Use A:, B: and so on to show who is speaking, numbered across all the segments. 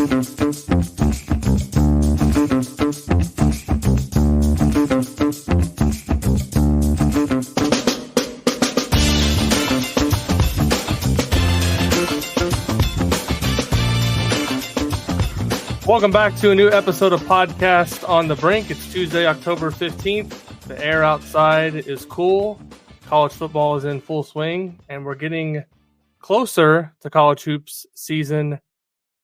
A: Welcome back to a new episode of Podcast on the Brink. It's Tuesday, October 15th. The air outside is cool. College football is in full swing, and we're getting closer to college hoops season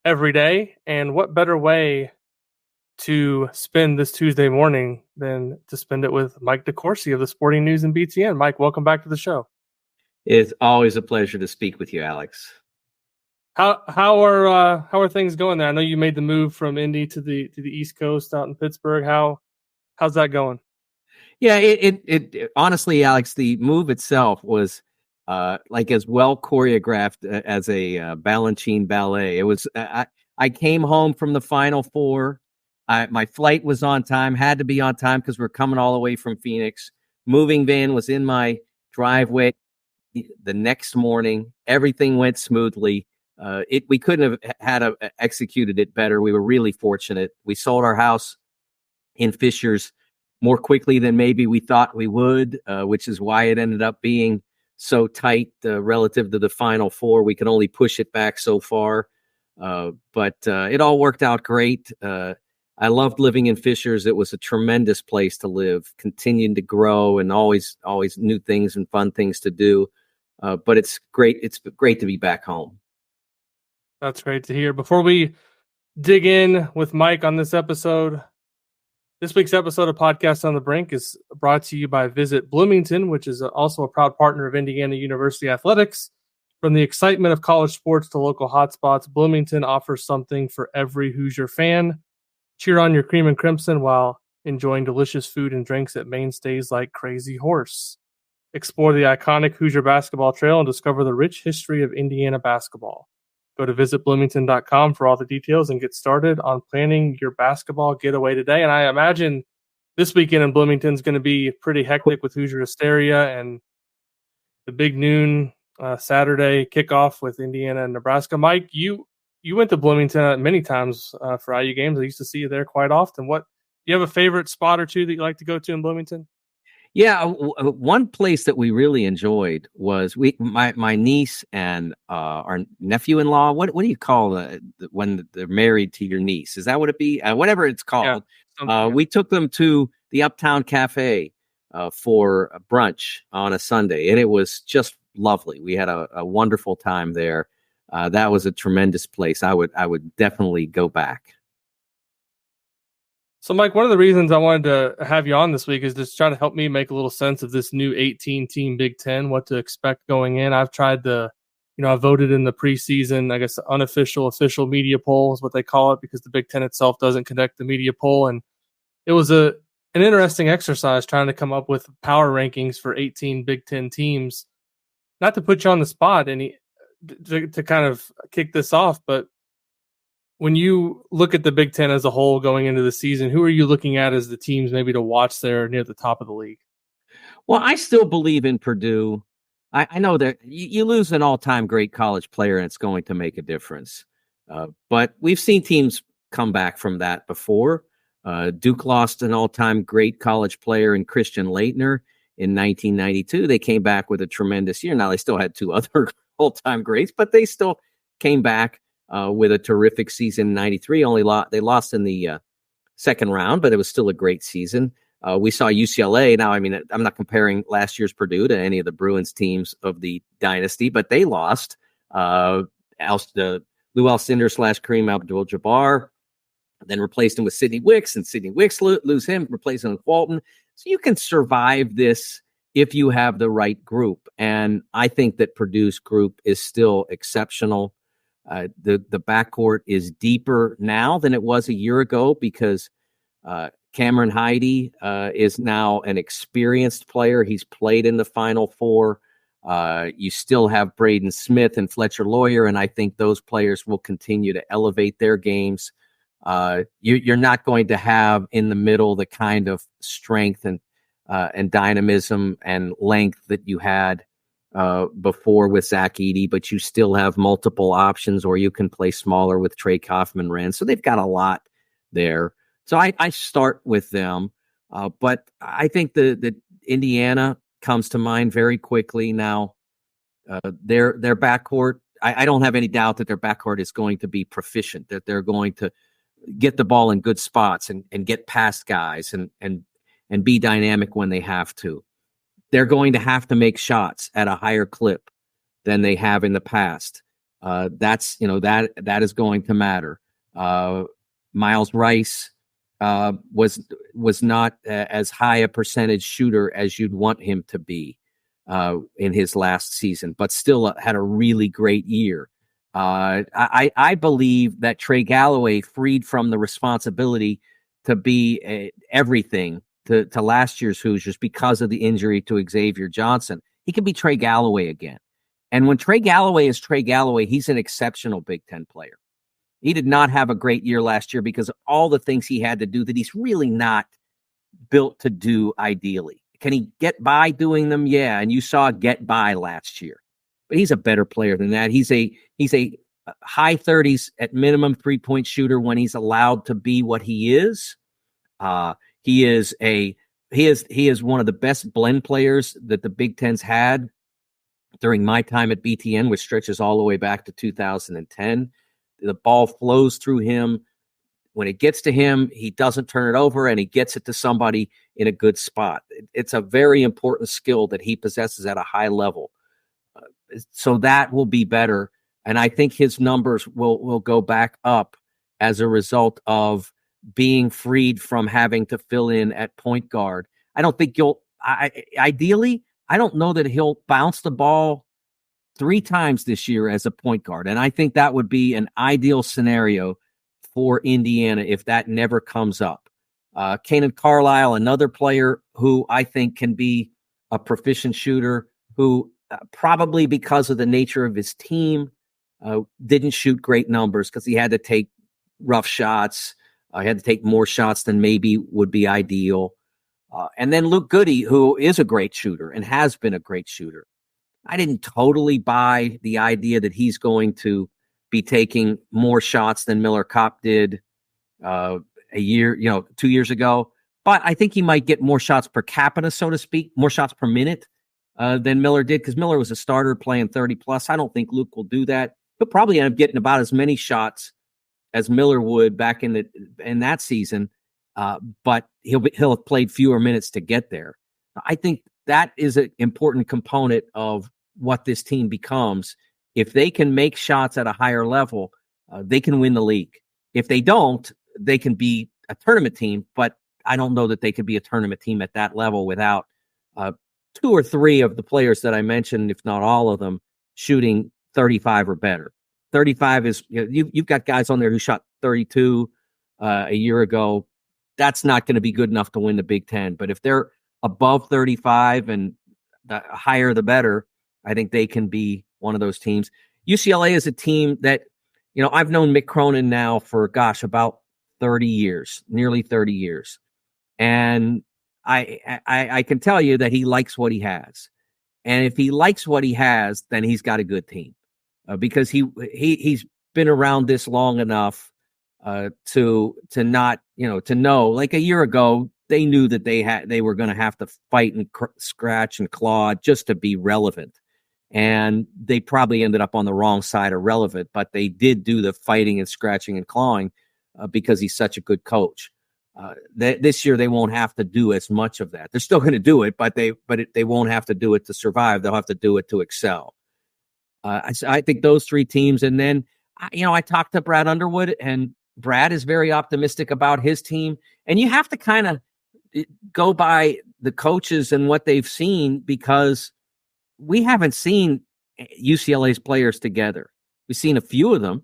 A: every day. And what better way to spend this Tuesday morning than to spend it with Mike DeCourcy of the Sporting News and BTN. Mike, welcome back to the show.
B: It's always a pleasure to speak with you, Alex.
A: How are things going there? I know you made the move from Indy to the East Coast out in Pittsburgh. How's that going? Yeah,
B: it honestly, Alex, the move itself was like as well choreographed as a Balanchine ballet. It was. I came home from the Final Four. My flight was on time. Had to be on time because we're coming all the way from Phoenix. Moving van was in my driveway the next morning. Everything went smoothly. We couldn't have executed it better. We were really fortunate. We sold our house in Fishers more quickly than maybe we thought we would, which is why it ended up being so tight relative to the Final Four. We could only push it back so far, but it all worked out great. I loved living in Fishers. It was a tremendous place to live, continuing to grow, and always new things and fun things to do. But it's great. It's great to be back home.
A: That's great to hear. Before we dig in with Mike on this episode, this week's episode of Podcast on the Brink is brought to you by Visit Bloomington, which is also a proud partner of Indiana University Athletics. From the excitement of college sports to local hotspots, Bloomington offers something for every Hoosier fan. Cheer on your cream and crimson while enjoying delicious food and drinks at mainstays like Crazy Horse. Explore the iconic Hoosier basketball trail and discover the rich history of Indiana basketball. Go to visitbloomington.com for all the details and get started on planning your basketball getaway today. And I imagine this weekend in Bloomington is going to be pretty hectic with Hoosier Hysteria and the big noon Saturday kickoff with Indiana and Nebraska. Mike, you went to Bloomington many times for IU games. I used to see you there quite often. Do you have a favorite spot or two that you like to go to in Bloomington?
B: Yeah, one place that we really enjoyed was my niece and our nephew-in-law. What do you call when they're married to your niece? Is that what it be? Whatever it's called. Yeah. We took them to the Uptown Cafe for a brunch on a Sunday, and it was just lovely. We had a wonderful time there. That was a tremendous place. I would definitely go back.
A: So, Mike, one of the reasons I wanted to have you on this week is just try to help me make a little sense of this new 18-team Big Ten, what to expect going in. I've tried to, I voted in the preseason, I guess, official media poll is what they call it, because the Big Ten itself doesn't conduct the media poll. And it was an interesting exercise trying to come up with power rankings for 18 Big Ten teams. Not to put you on the spot to kind of kick this off, but when you look at the Big Ten as a whole going into the season, who are you looking at as the teams maybe to watch there near the top of the league?
B: Well, I still believe in Purdue. I know that you lose an all-time great college player and it's going to make a difference. But we've seen teams come back from that before. Duke lost an all-time great college player in Christian Laettner in 1992. They came back with a tremendous year. Now, they still had two other all-time greats, but they still came back with a terrific season in 93. They lost in the second round, but it was still a great season. We saw UCLA. Now, I mean, I'm not comparing last year's Purdue to any of the Bruins teams of the dynasty, but they lost. Lou Alcindor / Kareem Abdul-Jabbar, then replaced him with Sidney Wicks, and Sidney Wicks lose him, replace him with Walton. So you can survive this if you have the right group. And I think that Purdue's group is still exceptional. The backcourt is deeper now than it was a year ago because Cameron Heide is now an experienced player. He's played in the Final Four. You still have Braden Smith and Fletcher Lawyer, and I think those players will continue to elevate their games. You're not going to have in the middle the kind of strength and dynamism and length that you had before with Zach Edey, but you still have multiple options, or you can play smaller with Trey Kaufman-Rand. So they've got a lot there. So I start with them. But I think the Indiana comes to mind very quickly now. Their backcourt, I don't have any doubt that their backcourt is going to be proficient, that they're going to get the ball in good spots and get past guys and be dynamic when they have to. They're going to have to make shots at a higher clip than they have in the past. That is going to matter. Miles Rice was not as high a percentage shooter as you'd want him to be in his last season, but still had a really great year. I believe that Trey Galloway, freed from the responsibility to be everything to last year's Hoosiers because of the injury to Xavier Johnson, he can be Trey Galloway again. And when Trey Galloway is Trey Galloway, he's an exceptional Big Ten player. He did not have a great year last year because of all the things he had to do that he's really not built to do ideally. Can he get by doing them? Yeah, and you saw get by last year. But he's a better player than that. He's a high 30s at minimum three-point shooter when he's allowed to be what he is. He is one of the best blend players that the Big Ten's had during my time at BTN, which stretches all the way back to 2010. The ball flows through him. When it gets to him, he doesn't turn it over, and he gets it to somebody in a good spot. It's a very important skill that he possesses at a high level. So that will be better. And I think his numbers will go back up as a result of being freed from having to fill in at point guard. I don't think ideally, I don't know that he'll bounce the ball 3 times this year as a point guard. And I think that would be an ideal scenario for Indiana if that never comes up. Kanan Carlisle, another player who I think can be a proficient shooter, who probably because of the nature of his team didn't shoot great numbers because he had to take rough shots. He had to take more shots than maybe would be ideal. And then Luke Goody, who is a great shooter and has been a great shooter. I didn't totally buy the idea that he's going to be taking more shots than Miller Kopp did 2 years ago. But I think he might get more shots per capita, so to speak, more shots per minute than Miller did, because Miller was a starter playing 30 plus. I don't think Luke will do that. He'll probably end up getting about as many shots as Miller would back in that season, but he'll have played fewer minutes to get there. I think that is an important component of what this team becomes. If they can make shots at a higher level, they can win the league. If they don't, they can be a tournament team, but I don't know that they could be a tournament team at that level without 2 or 3 of the players that I mentioned, if not all of them, shooting 35 or better. 35 is, you've got guys on there who shot 32 a year ago. That's not going to be good enough to win the Big Ten. But if they're above 35 and the higher the better, I think they can be one of those teams. UCLA is a team that, I've known Mick Cronin now for, about 30 years, nearly 30 years. And I can tell you that he likes what he has. And if he likes what he has, then he's got a good team because he's been around this long enough to not, to know, like a year ago, they knew that they were going to have to fight and scratch and claw just to be relevant. And they probably ended up on the wrong side of relevant, but they did do the fighting and scratching and clawing because he's such a good coach. This year, they won't have to do as much of that. They're still going to do it, but they won't have to do it to survive. They'll have to do it to excel. I think those 3 teams. And then, I talked to Brad Underwood, and Brad is very optimistic about his team. And you have to kind of go by the coaches and what they've seen, because we haven't seen UCLA's players together. We've seen a few of them,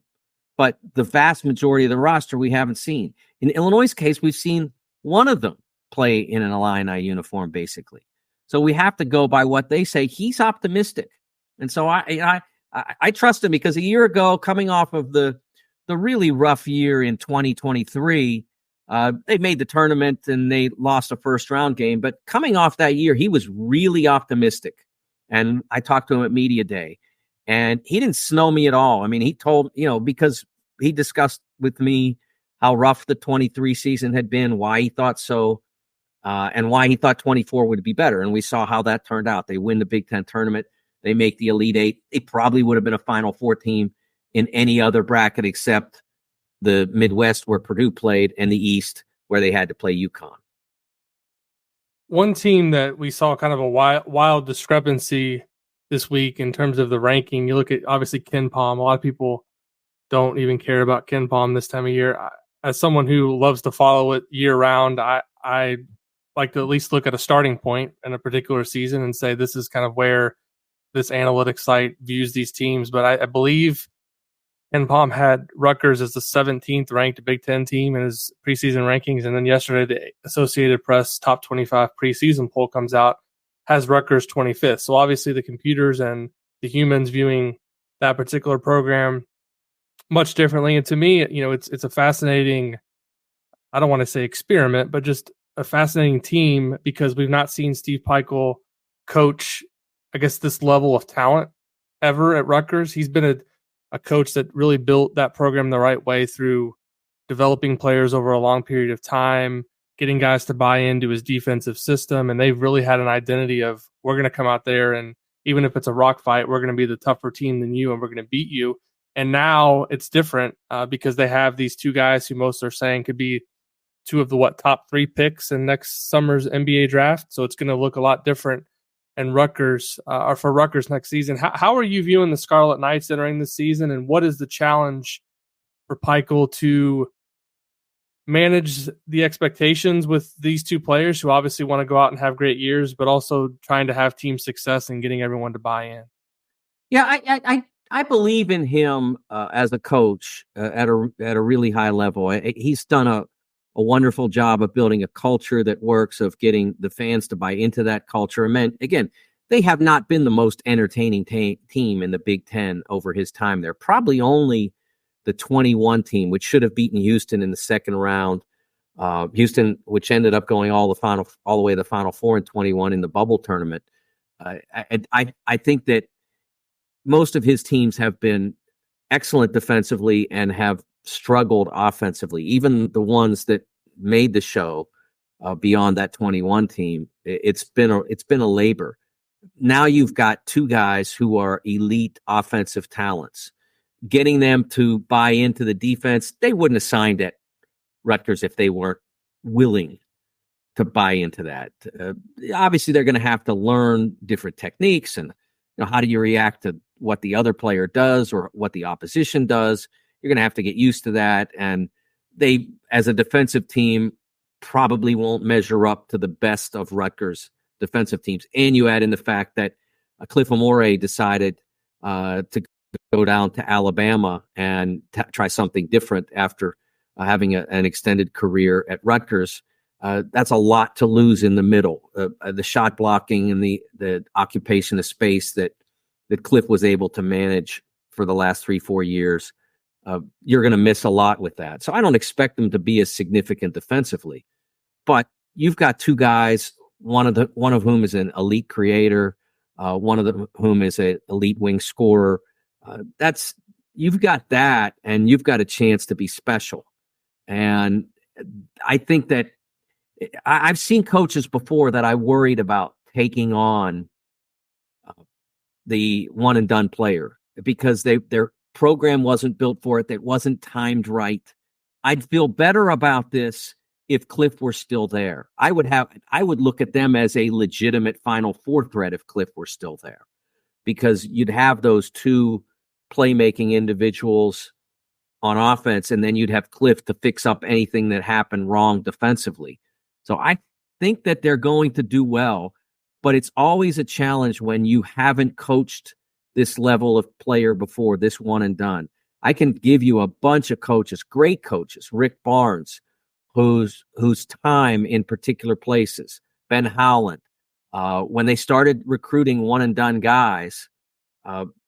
B: but the vast majority of the roster we haven't seen. In Illinois' case, we've seen one of them play in an Illini uniform, basically. So we have to go by what they say. He's optimistic. And so I trust him, because a year ago, coming off of the really rough year in 2023, they made the tournament and they lost a first-round game. But coming off that year, he was really optimistic. And I talked to him at media day, and he didn't snow me at all. I mean, he told, because he discussed with me how rough the 23 season had been, why he thought so, and why he thought 24 would be better. And we saw how that turned out. They win the Big Ten tournament. They make the Elite Eight. They probably would have been a Final Four team in any other bracket except the Midwest where Purdue played and the East where they had to play UConn.
A: One team that we saw kind of a wild discrepancy this week in terms of the ranking, you look at obviously KenPom. A lot of people don't even care about KenPom this time of year. As someone who loves to follow it year round, I like to at least look at a starting point in a particular season and say this is kind of where this analytics site views these teams. But I believe KenPom had Rutgers as the 17th ranked Big Ten team in his preseason rankings. And then yesterday, the Associated Press top 25 preseason poll comes out, has Rutgers 25th. So obviously the computers and the humans viewing that particular program much differently. And to me, it's a fascinating, I don't want to say experiment, but just a fascinating team because we've not seen Steve Pikiell coach, I guess, this level of talent ever at Rutgers. He's been a coach that really built that program the right way through developing players over a long period of time, getting guys to buy into his defensive system. And they've really had an identity of, we're going to come out there and even if it's a rock fight, we're going to be the tougher team than you and we're going to beat you. And now it's different because they have these two guys who most are saying could be two of the top 3 picks in next summer's NBA draft. So it's going to look a lot different and Rutgers or for Rutgers next season. How are you viewing the Scarlet Knights entering this season, and what is the challenge for Pikiell to manage the expectations with these two players who obviously want to go out and have great years, but also trying to have team success and getting everyone to buy in?
B: Yeah, I believe in him as a coach at a really high level. He's done a wonderful job of building a culture that works, of getting the fans to buy into that culture. And then, again, they have not been the most entertaining team in the Big Ten over his time there. Probably only the 21 team, which should have beaten Houston in the second round. Houston, which ended up going all the way to the Final Four in 21 in the bubble tournament. I think that most of his teams have been excellent defensively and have struggled offensively. Even the ones that made the show beyond that 21 team, it's been a labor. Now you've got two guys who are elite offensive talents. Getting them to buy into the defense, they wouldn't have signed at Rutgers if they weren't willing to buy into that. Obviously, they're going to have to learn different techniques and how do you react to what the other player does or what the opposition does. You're going to have to get used to that. And they, as a defensive team, probably won't measure up to the best of Rutgers defensive teams. And you add in the fact that Cliff Amore decided to go down to Alabama and try something different after having an extended career at Rutgers. That's a lot to lose in the middle. The shot blocking and the occupation of space that Cliff was able to manage for the last 3-4 years. You're going to miss a lot with that. So I don't expect them to be as significant defensively, but you've got two guys, one of whom is an elite creator, one of whom is an elite wing scorer. You've got that, and you've got a chance to be special. And I think that I've seen coaches before that I worried about taking on the one and done player because their program wasn't built for it. That wasn't timed right. I'd feel better about this if Cliff were still there. I would look at them as a legitimate Final Four threat if Cliff were still there, because you'd have those two playmaking individuals on offense, and then you'd have Cliff to fix up anything that happened wrong defensively. So I think that they're going to do well, but it's always a challenge when you haven't coached this level of player before, this one and done. I can give you a bunch of coaches, great coaches, Rick Barnes, whose time in particular places, Ben Howland, when they started recruiting one and done guys,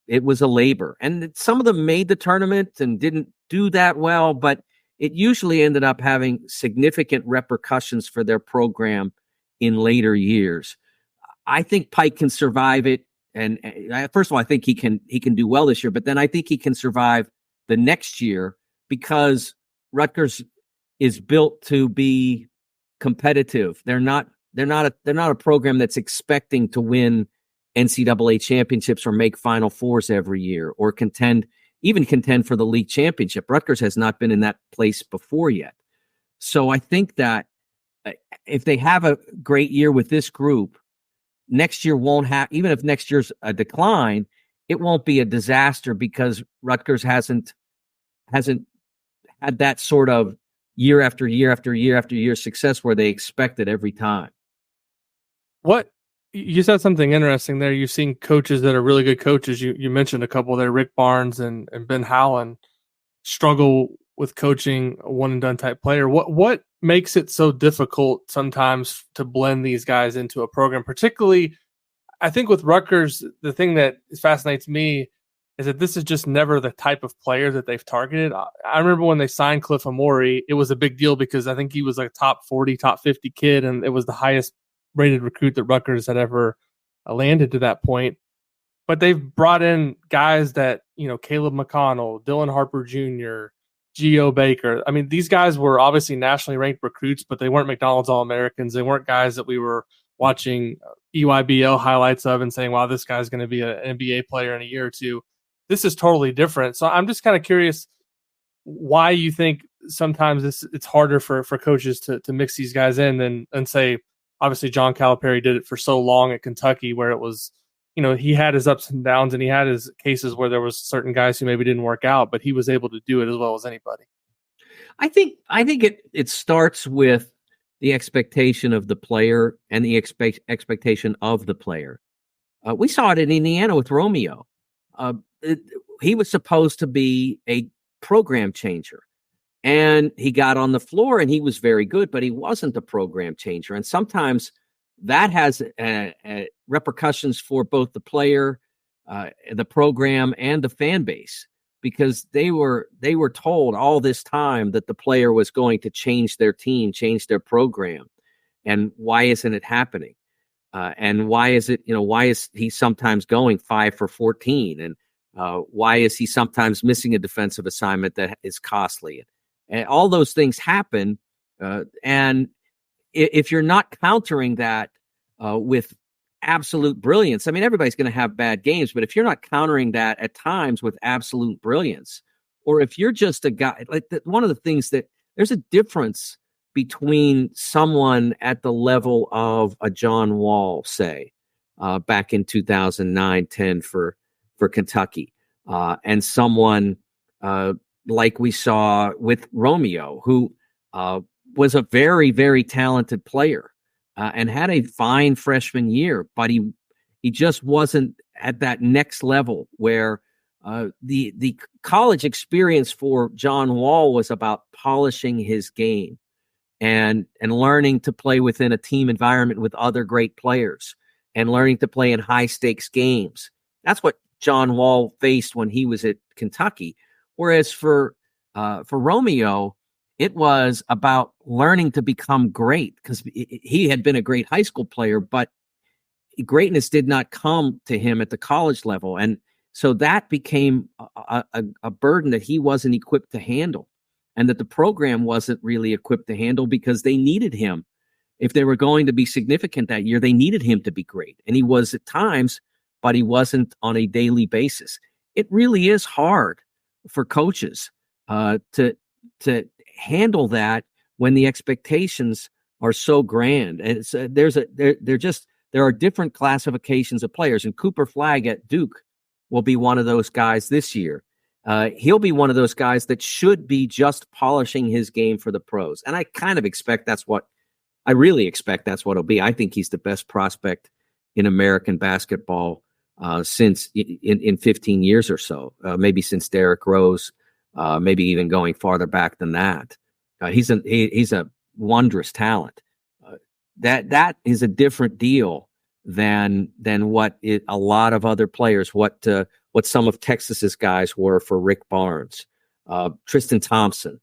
B: it was a labor. And some of them made the tournament and didn't do that well, but it usually ended up having significant repercussions for their program in later years. I think Pike can survive it. first of all, I think he can do well this year, but then I think he can survive the next year because Rutgers is built to be competitive. They're not a program that's expecting to win NCAA championships or make Final Fours every year or contend for the league championship. Rutgers has not been in that place before yet. So I think that if they have a great year with this group, next year won't have, even if next year's a decline, it won't be a disaster because Rutgers hasn't had that sort of year after year after year after year success where they expect it every time.
A: What you said something interesting there. You've seen coaches that are really good coaches. You mentioned a couple there, Rick Barnes and Ben Howland, struggle with coaching a one and done type player. What makes it so difficult sometimes to blend these guys into a program? Particularly, I think with Rutgers, the thing that fascinates me is that this is just never the type of player that they've targeted. I remember when they signed Cliff Amore, it was a big deal because I think he was like a top 40, top 50 kid, and it was the highest rated recruit that Rutgers had ever landed to that point. But they've brought in guys that, Caleb McConnell, Dylan Harper Jr., Geo Baker. I mean, these guys were obviously nationally ranked recruits, but they weren't McDonald's All-Americans. They weren't guys that we were watching EYBL highlights of and saying, wow, this guy's going to be an NBA player in a year or two. This is totally different. So I'm just kind of curious why you think sometimes it's harder for coaches to mix these guys in and say, obviously John Calipari did it for so long at Kentucky where it was, he had his ups and downs and he had his cases where there was certain guys who maybe didn't work out, but he was able to do it as well as anybody.
B: I think it starts with the expectation of the player and the expectation of the player. We saw it in Indiana with Romeo. He was supposed to be a program changer, and he got on the floor and he was very good, but he wasn't a program changer. And sometimes that has repercussions for both the player, the program, and the fan base, because they were told all this time that the player was going to change their team, change their program. And why isn't it happening? And why is he sometimes going 5 for 14? And why is he sometimes missing a defensive assignment that is costly? And all those things happen. And if you're not countering that with absolute brilliance, I mean, everybody's going to have bad games, but if you're not countering that at times with absolute brilliance, or if you're just a guy, like one of the things that there's a difference between someone at the level of a John Wall, say, back in 2009-10 for Kentucky, and someone like we saw with Romeo, who was a very, very talented player and had a fine freshman year, but he just wasn't at that next level where the college experience for John Wall was about polishing his game and learning to play within a team environment with other great players and learning to play in high stakes games. That's what John Wall faced when he was at Kentucky. Whereas for Romeo, it was about learning to become great, because he had been a great high school player, but greatness did not come to him at the college level. And so that became a burden that he wasn't equipped to handle, and that the program wasn't really equipped to handle, because they needed him. If they were going to be significant that year, they needed him to be great. And he was at times, but he wasn't on a daily basis. It really is hard for coaches to handle that when the expectations are so grand. And it's, there are different classifications of players, and Cooper Flagg at Duke will be one of those guys this year. He'll be one of those guys that should be just polishing his game for the pros. And I kind of expect that's what it'll be. I think he's the best prospect in American basketball since in 15 years or so, maybe since Derrick Rose, maybe even going farther back than that. He's a wondrous talent. That is a different deal than what a lot of other players, what some of Texas's guys were for Rick Barnes. Tristan Thompson,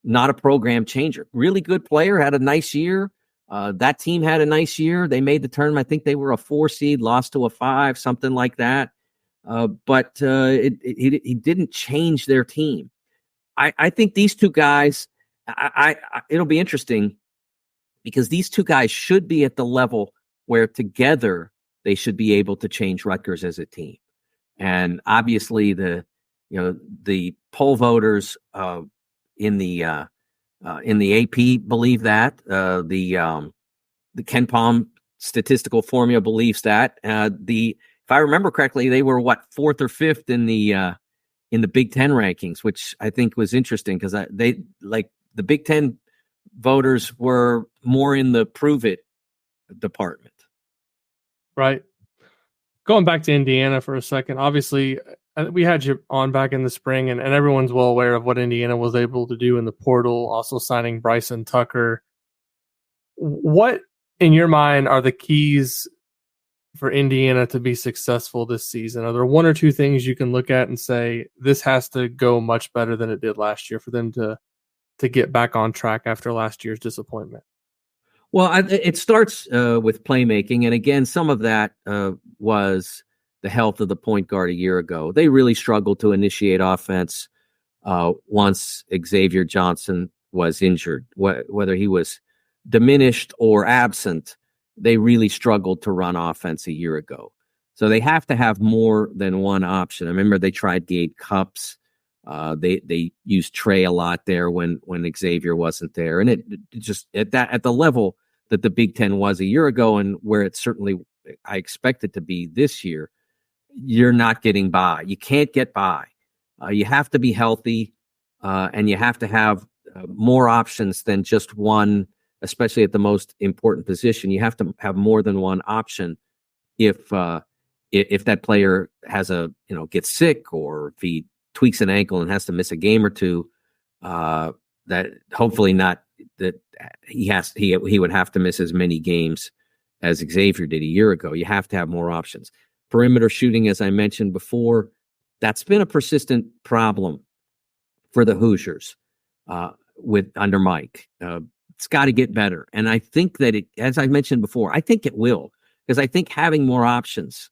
B: not a program changer, really good player, had a nice year, That team had a nice year. They made the tournament. I think they were a 4 seed, lost to a 5, something like that. But he didn't change their team. I think these two guys, it'll be interesting because these two guys should be at the level where together they should be able to change Rutgers as a team. And obviously the poll voters in the AP believe that. The Ken Palm statistical formula believes that. If I remember correctly, they were 4th or 5th in the Big Ten rankings, which I think was interesting because the Big Ten voters were more in the prove it department.
A: Right. Going back to Indiana for a second, obviously we had you on back in the spring, and everyone's well aware of what Indiana was able to do in the portal, also signing Bryson Tucker. What, in your mind, are the keys for Indiana to be successful this season? Are there one or two things you can look at and say, this has to go much better than it did last year for them to get back on track after last year's disappointment?
B: Well, it starts with playmaking. And again, some of that was the health of the point guard a year ago. They really struggled to initiate offense once Xavier Johnson was injured. Whether he was diminished or absent, they really struggled to run offense a year ago. So they have to have more than one option. I remember they tried Gabe Cups. They used Trey a lot there when Xavier wasn't there. And it just at the level that the Big Ten was a year ago and where it certainly I expect it to be this year, you're not getting by. You can't get by. You have to be healthy, and you have to have more options than just one, especially at the most important position. You have to have more than one option if that player has gets sick, or if he tweaks an ankle and has to miss a game or two, that hopefully not that he would have to miss as many games as Xavier did a year ago. You have to have more options. Perimeter shooting, as I mentioned before, that's been a persistent problem for the Hoosiers under Mike. It's got to get better. And I think that as I mentioned before, I think it will, because I think having more options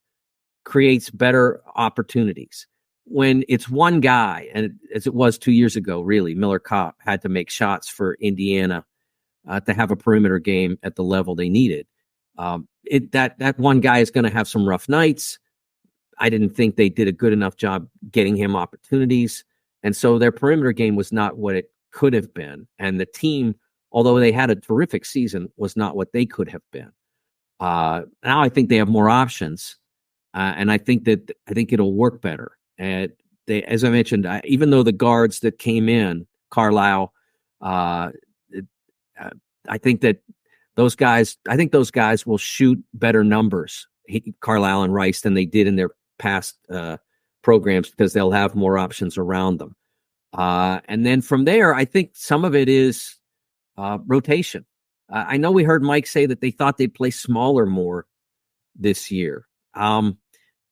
B: creates better opportunities. When it's one guy, and as it was 2 years ago, really, Miller Kopp had to make shots for Indiana to have a perimeter game at the level they needed. That one guy is going to have some rough nights. I didn't think they did a good enough job getting him opportunities. And so their perimeter game was not what it could have been. And the team, although they had a terrific season, was not what they could have been. Now I think they have more options. And I think it'll work better. And as I mentioned, even though the guards that came in, Carlisle, I think those guys will shoot better numbers, Carlisle and Rice, than they did in their past programs, because they'll have more options around them. And then from there, I think some of it is rotation. I know we heard Mike say that they thought they'd play smaller more this year.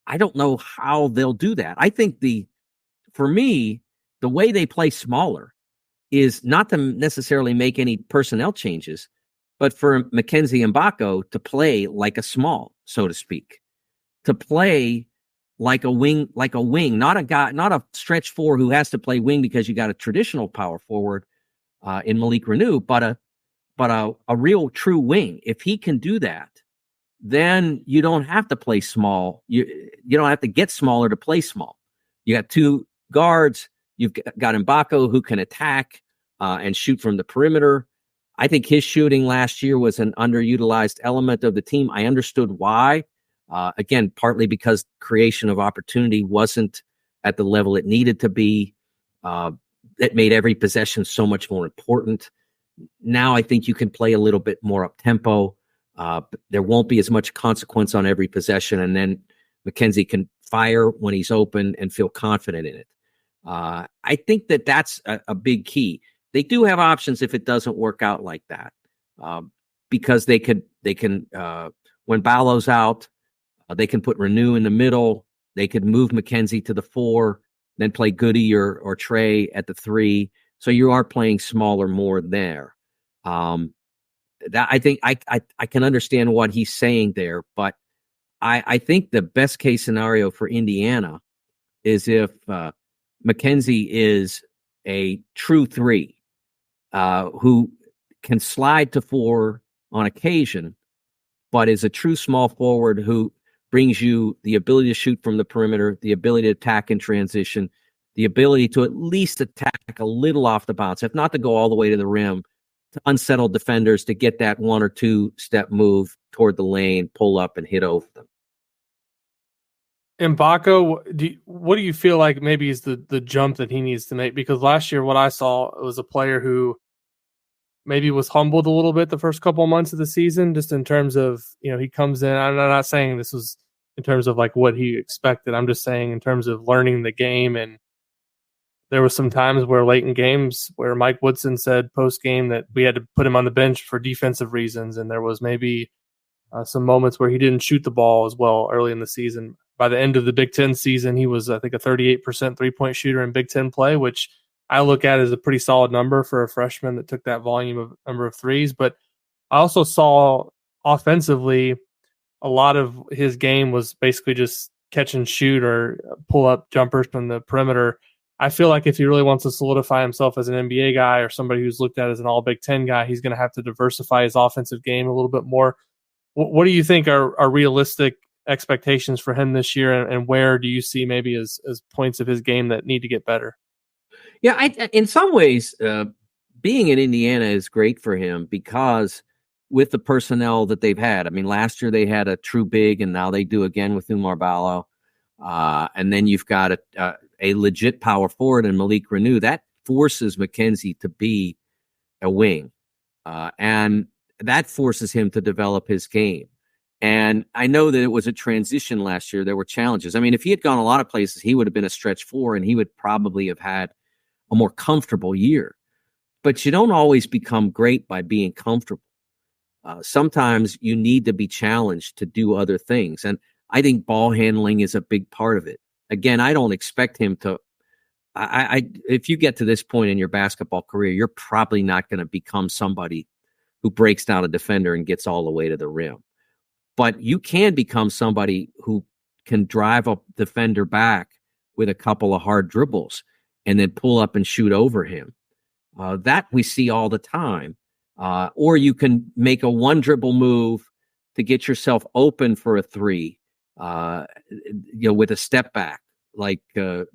B: I don't know how they'll do that. I think for me, the way they play smaller is not to necessarily make any personnel changes, but for Mackenzie Mgbako to play like a small, so to speak, to play like a wing, not a stretch four who has to play wing because you got a traditional power forward in Malik Reneau, but a real true wing. If he can do that, then you don't have to play small. You don't have to get smaller to play small. You got two guards. You've got Mgbako who can attack and shoot from the perimeter. I think his shooting last year was an underutilized element of the team. I understood why. Again, partly because creation of opportunity wasn't at the level it needed to be. It made every possession so much more important. Now I think you can play a little bit more up-tempo. There won't be as much consequence on every possession, and then Mackenzie can fire when he's open and feel confident in it. I think that's a big key. They do have options if it doesn't work out like that, because they can when Ballo's out, they can put Reneau in the middle. They could move Mackenzie to the 4, then play Goody or Trey at the 3. So you are playing smaller more there. that I think I can understand what he's saying there, but I think the best case scenario for Indiana is if Mackenzie is a true three who can slide to four on occasion, but is a true small forward who brings you the ability to shoot from the perimeter, the ability to attack in transition, the ability to at least attack a little off the bounce, if not to go all the way to the rim, to unsettle defenders, to get that 1 or 2 step move toward the lane, pull up and hit over them.
A: Mgbako, what do you feel like maybe is the jump that he needs to make? Because last year what I saw was a player who maybe was humbled a little bit the first couple of months of the season, just in terms of, he comes in. I'm not saying this was in terms of like what he expected. I'm just saying in terms of learning the game. And there were some times where late in games where Mike Woodson said post game that we had to put him on the bench for defensive reasons. And there was maybe some moments where he didn't shoot the ball as well early in the season. By the end of the Big Ten season, he was, I think, a 38% 3-point shooter in Big Ten play, which I look at as a pretty solid number for a freshman that took that volume of number of threes. But I also saw offensively a lot of his game was basically just catch and shoot or pull up jumpers from the perimeter. I feel like if he really wants to solidify himself as an NBA guy or somebody who's looked at as an all Big Ten guy, he's going to have to diversify his offensive game a little bit more. What do you think are realistic expectations for him this year, and where do you see maybe as points of his game that need to get better?
B: Yeah, in some ways, being in Indiana is great for him because with the personnel that they've had. I mean, last year they had a true big, and now they do again with Oumar Ballo. And then you've got a legit power forward in Malik Reneau. That forces Mackenzie to be a wing. And that forces him to develop his game. And I know that it was a transition last year. There were challenges. I mean, if he had gone a lot of places, he would have been a stretch 4, and he would probably have had a more comfortable year. But you don't always become great by being comfortable. Sometimes you need to be challenged to do other things. And I think ball handling is a big part of it. Again, I don't expect him to. If you get to this point in your basketball career, you're probably not going to become somebody who breaks down a defender and gets all the way to the rim. But you can become somebody who can drive a defender back with a couple of hard dribbles and then pull up and shoot over him. That we see all the time. Or you can make a one dribble move to get yourself open for a three, with a step back, like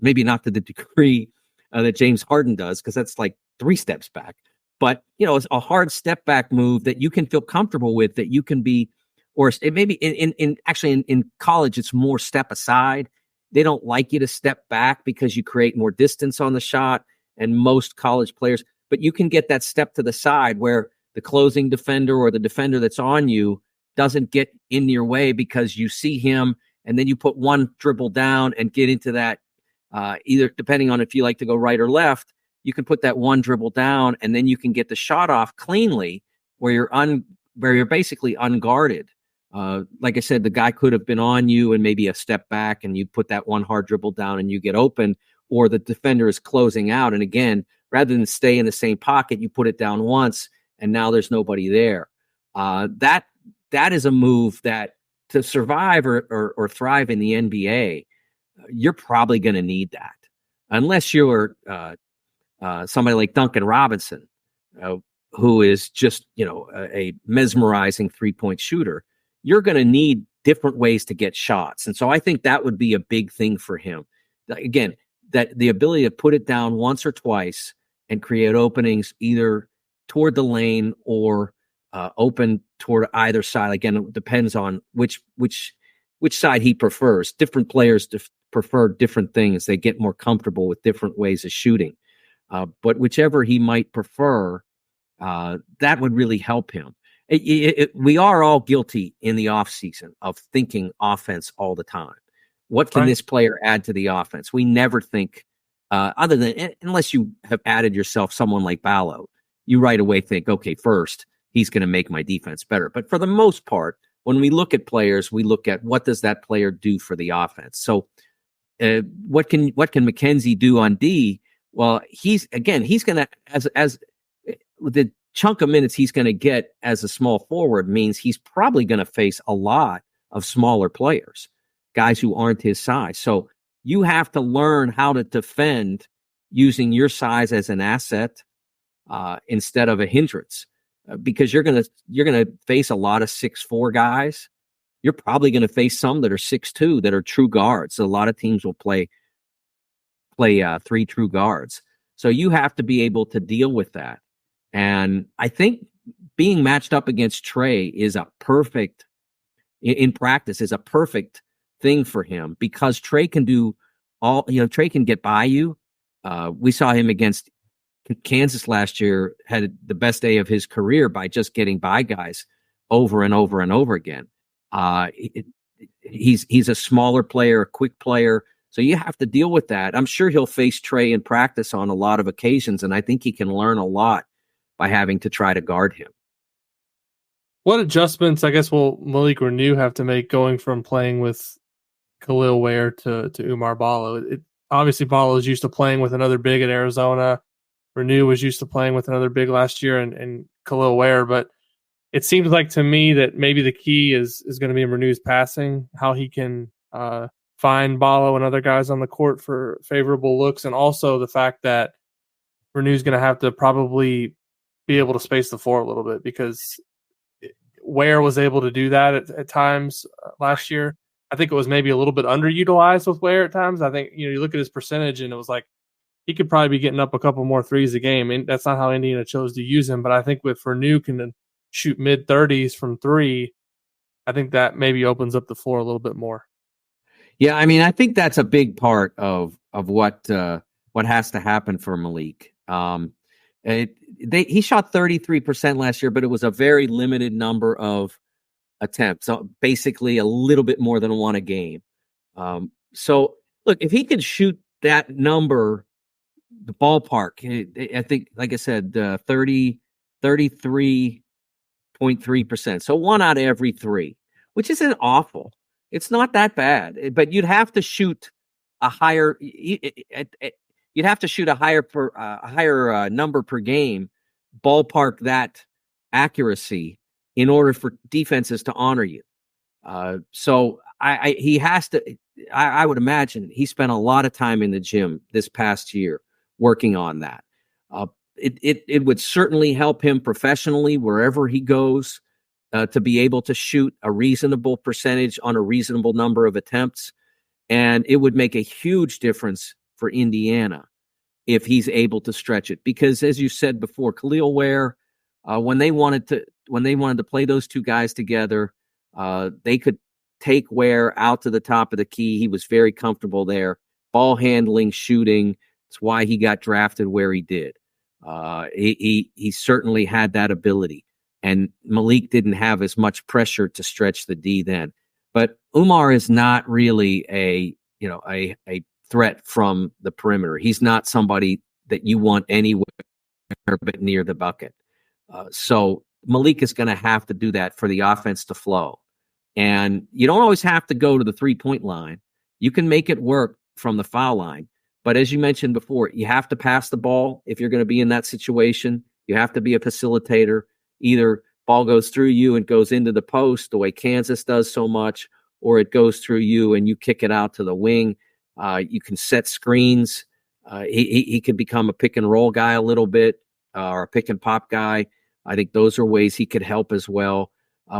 B: maybe not to the degree that James Harden does, because that's like 3 steps back. But, it's a hard step back move that you can feel comfortable with, that you can be, or it maybe in college, it's more step aside. They don't like you to step back because you create more distance on the shot, and most college players, but you can get that step to the side where the closing defender or the defender that's on you doesn't get in your way because you see him, and then you put one dribble down and get into that, either depending on if you like to go right or left, you can put that one dribble down, and then you can get the shot off cleanly where you're basically unguarded. Like I said, the guy could have been on you and maybe a step back, and you put that one hard dribble down and you get open, or the defender is closing out. And again, rather than stay in the same pocket, you put it down once and now there's nobody there. That is a move that to survive or thrive in the NBA, you're probably going to need that. Unless you're somebody like Duncan Robinson, who is just, a mesmerizing 3-point shooter, you're going to need different ways to get shots. And so I think that would be a big thing for him. Again, that the ability to put it down once or twice and create openings either toward the lane or open toward either side. Again, it depends on which side he prefers. Different players prefer different things. They get more comfortable with different ways of shooting. But whichever he might prefer, that would really help him. We are all guilty in the offseason of thinking offense all the time. What can this player add to the offense? We never think, other than, unless you have added yourself someone like Ballo, you right away think, okay, first, he's going to make my defense better. But for the most part, when we look at players, we look at what does that player do for the offense. So what can Mackenzie do on D? Well, he's going to, as the chunk of minutes he's going to get as a small forward means he's probably going to face a lot of smaller players, guys who aren't his size. So you have to learn how to defend using your size as an asset instead of a hindrance, because you're going to face a lot of 6'4" guys. You're probably going to face some that are 6'2" that are true guards. A lot of teams will play 3 true guards. So you have to be able to deal with that. And I think being matched up against Trey is in practice is a perfect thing for him, because Trey can do Trey can get by you. We saw him against Kansas last year, had the best day of his career by just getting by guys over and over and over again. He's a smaller player, a quick player. So you have to deal with that. I'm sure he'll face Trey in practice on a lot of occasions, and I think he can learn a lot by having to try to guard him.
A: What adjustments, I guess, will Malik Reneau have to make going from playing with Khalil Ware to Oumar Ballo? Obviously, Ballo is used to playing with another big at Arizona. Reneau was used to playing with another big last year and Khalil Ware, but it seems like to me that maybe the key is going to be in Reneau's passing, how he can find Ballo and other guys on the court for favorable looks, and also the fact that Reneau's going to have to probably be able to space the floor a little bit, because Ware was able to do that at times last year. I think it was maybe a little bit underutilized with Ware at times. I think, you look at his percentage and it was like he could probably be getting up a couple more threes a game. And that's not how Indiana chose to use him. But I think with Reneau can shoot mid-30s from 3, I think that maybe opens up the floor a little bit more.
B: Yeah, I mean, I think that's a big part of what has to happen for Malik. He shot 33% last year, but it was a very limited number of attempts. So basically a little bit more than 1 a game. So look, if he could shoot that number, the ballpark, I think, like I said, 33.3%. So 1 out of every 3, which isn't awful. It's not that bad, but you'd have to shoot a higher. You'd have to shoot a higher number per game, ballpark that accuracy in order for defenses to honor you. So he has to. I would imagine he spent a lot of time in the gym this past year working on that. It would certainly help him professionally wherever he goes to be able to shoot a reasonable percentage on a reasonable number of attempts. And it would make a huge difference for Indiana if he's able to stretch it. Because as you said before, Khalil Ware, when they wanted to play those 2 guys together, they could take Ware out to the top of the key. He was very comfortable there. Ball handling, shooting. That's why he got drafted where he did. He certainly had that ability. And Malik didn't have as much pressure to stretch the D then. But Oumar is not really a threat from the perimeter. He's not somebody that you want anywhere but near the bucket. So Malik is going to have to do that for the offense to flow. And you don't always have to go to the 3-point line. You can make it work from the foul line. But as you mentioned before, you have to pass the ball if you're going to be in that situation. You have to be a facilitator. Either ball goes through you and goes into the post the way Kansas does so much, or it goes through you and you kick it out to the wing. You can set screens. He can become a pick and roll guy a little bit, or a pick and pop guy. I think those are ways he could help as well.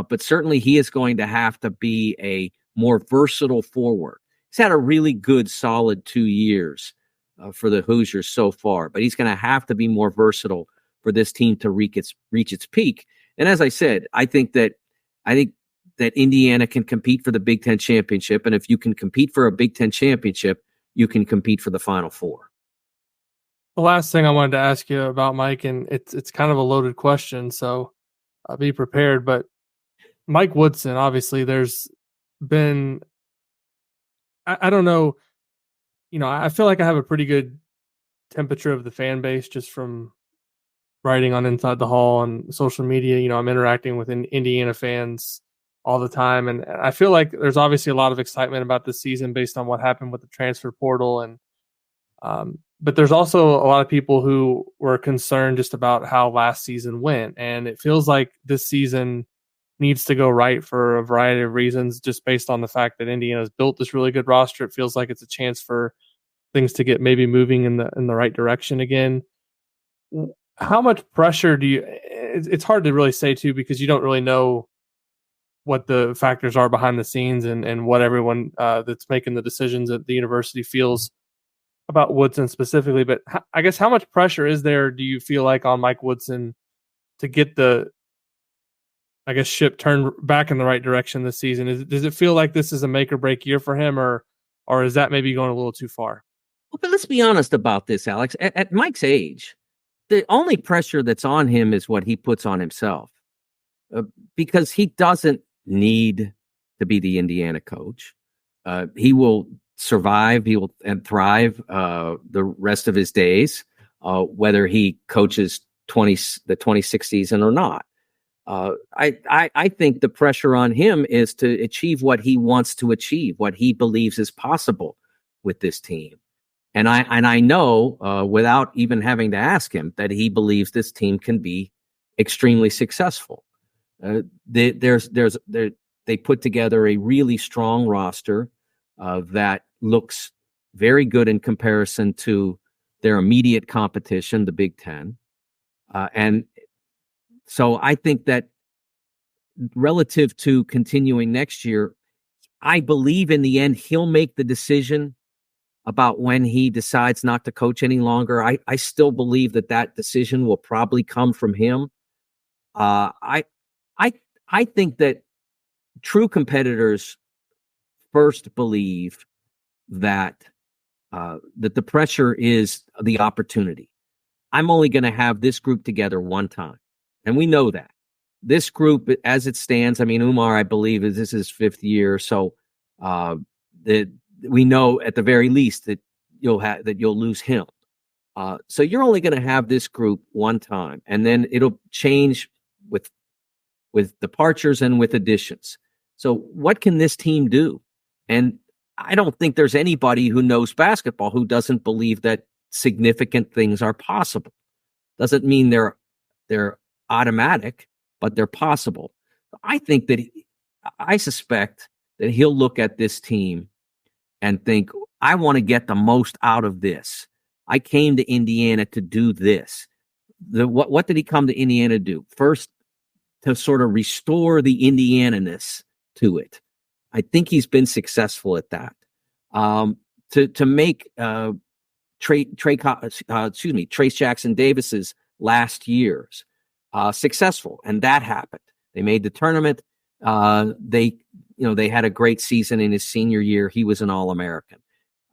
B: But certainly he is going to have to be a more versatile forward. He's had a really good, solid 2 years for the Hoosiers so far, but he's going to have to be more versatile for this team to reach its peak. And as I said, I think that Indiana can compete for the Big Ten championship. And if you can compete for a Big Ten championship, you can compete for the Final Four.
A: The last thing I wanted to ask you about, Mike, and it's kind of a loaded question, so be prepared. But Mike Woodson, obviously, there's been, I don't know, I feel like I have a pretty good temperature of the fan base just from writing on Inside the Hall and social media. I'm interacting with Indiana fans all the time. And I feel like there's obviously a lot of excitement about this season based on what happened with the transfer portal. And But there's also a lot of people who were concerned just about how last season went. And it feels like this season needs to go right for a variety of reasons, just based on the fact that Indiana's built this really good roster. It feels like it's a chance for things to get maybe moving in the right direction again. How much pressure do you, it's hard to really say too, because you don't really know what the factors are behind the scenes and what everyone that's making the decisions at the university feels about Woodson specifically. But I guess how much pressure is there, do you feel like, on Mike Woodson to get the, I guess, ship turned back in the right direction this season? Does it feel like this is a make or break year for him, or is that maybe going a little too far?
B: Well, but let's be honest about this, Alex. At Mike's age, the only pressure that's on him is what he puts on himself, because he doesn't need to be the Indiana coach. He will survive, he will and thrive the rest of his days, whether he coaches the 26th season or not. I think the pressure on him is to achieve what he wants to achieve, what he believes is possible with this team. And I know, without even having to ask him, that he believes this team can be extremely successful. They put together a really strong roster that looks very good in comparison to their immediate competition, the Big Ten. And so I think that relative to continuing next year, I believe in the end he'll make the decision about when he decides not to coach any longer. I still believe that decision will probably come from him. I think that true competitors first believe that the pressure is the opportunity. I'm only going to have this group together one time, and we know that. This group, as it stands, I mean, Oumar, I believe, this is his 5th year, so we know at the very least that you'll lose him. So you're only going to have this group one time, and then it'll change with departures and with additions. So what can this team do? And I don't think there's anybody who knows basketball who doesn't believe that significant things are possible. Doesn't mean they're automatic, but they're possible. I suspect that he'll look at this team and think, I want to get the most out of this. I came to Indiana to do this. What did he come to Indiana to do? First, to sort of restore the Indiana-ness to it. I think he's been successful at that. To make Trace Jackson Davis's last years successful, and that happened. They made the tournament. They had a great season in his senior year. He was an All-American.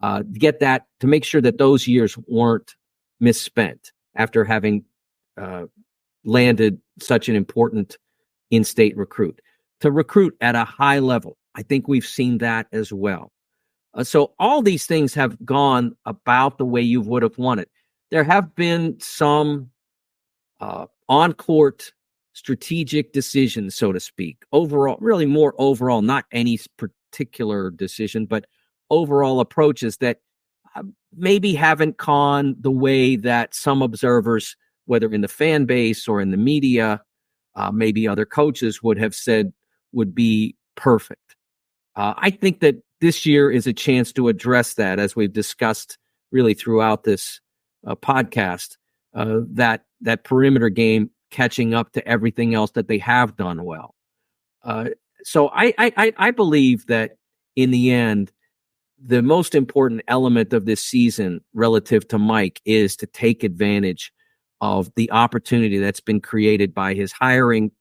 B: To make sure that those years weren't misspent after having landed such an important in-state recruit. To recruit at a high level, I think we've seen that as well. So all these things have gone about the way you would have wanted. There have been some on-court strategic decisions, so to speak. Overall, really more overall, not any particular decision, but overall approaches that maybe haven't gone the way that some observers, whether in the fan base or in the media, maybe other coaches would have said would be perfect. I think that this year is a chance to address that, as we've discussed really throughout this podcast, that perimeter game catching up to everything else that they have done well. So I believe that in the end, the most important element of this season relative to Mike is to take advantage of the opportunity that's been created by his hiring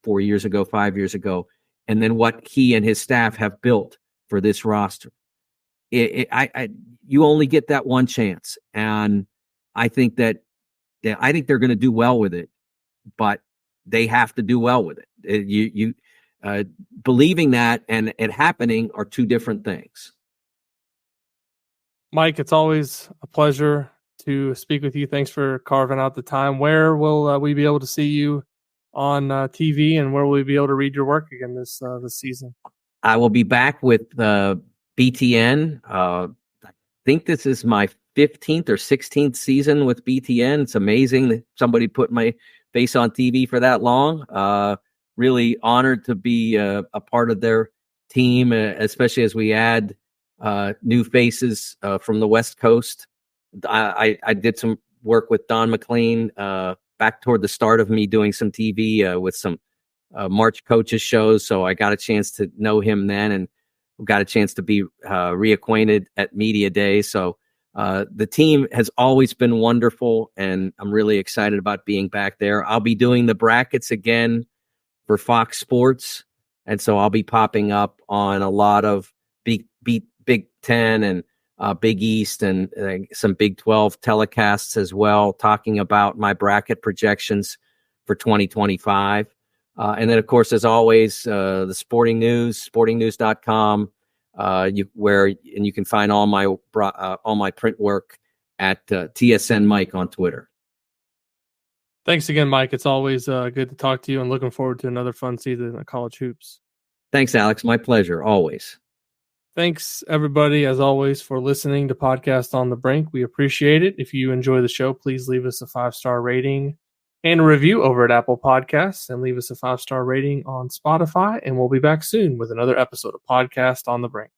B: 4 years ago, 5 years ago, and then what he and his staff have built for this roster. You only get that one chance, and I think they're going to do well with it, but they have to do well with it. Believing that and it happening are two different things.
A: Mike, it's always a pleasure to speak with you. Thanks for carving out the time. Where will we be able to see you on TV, and where will we be able to read your work again this season?
B: I will be back with BTN. I think this is my 15th or 16th season with BTN. It's amazing that somebody put my face on TV for that long. Really honored to be a part of their team, especially as we add new faces from the West Coast. I did some work with Don McLean back toward the start of me doing some TV with some March coaches shows. So I got a chance to know him then, and got a chance to be reacquainted at Media Day. So the team has always been wonderful, and I'm really excited about being back there. I'll be doing the brackets again for Fox Sports, and so I'll be popping up on a lot of Big 10 and Big East and some Big 12 telecasts as well, talking about my bracket projections for 2025. And then, of course, as always, the Sporting News, sportingnews.com, where you can find all my print work at TSN Mike on Twitter.
A: Thanks again, Mike. It's always good to talk to you, and looking forward to another fun season of college hoops.
B: Thanks, Alex. My pleasure, always.
A: Thanks, everybody, as always, for listening to Podcast on the Brink. We appreciate it. If you enjoy the show, please leave us a 5-star rating and a review over at Apple Podcasts, and leave us a 5-star rating on Spotify. And we'll be back soon with another episode of Podcast on the Brink.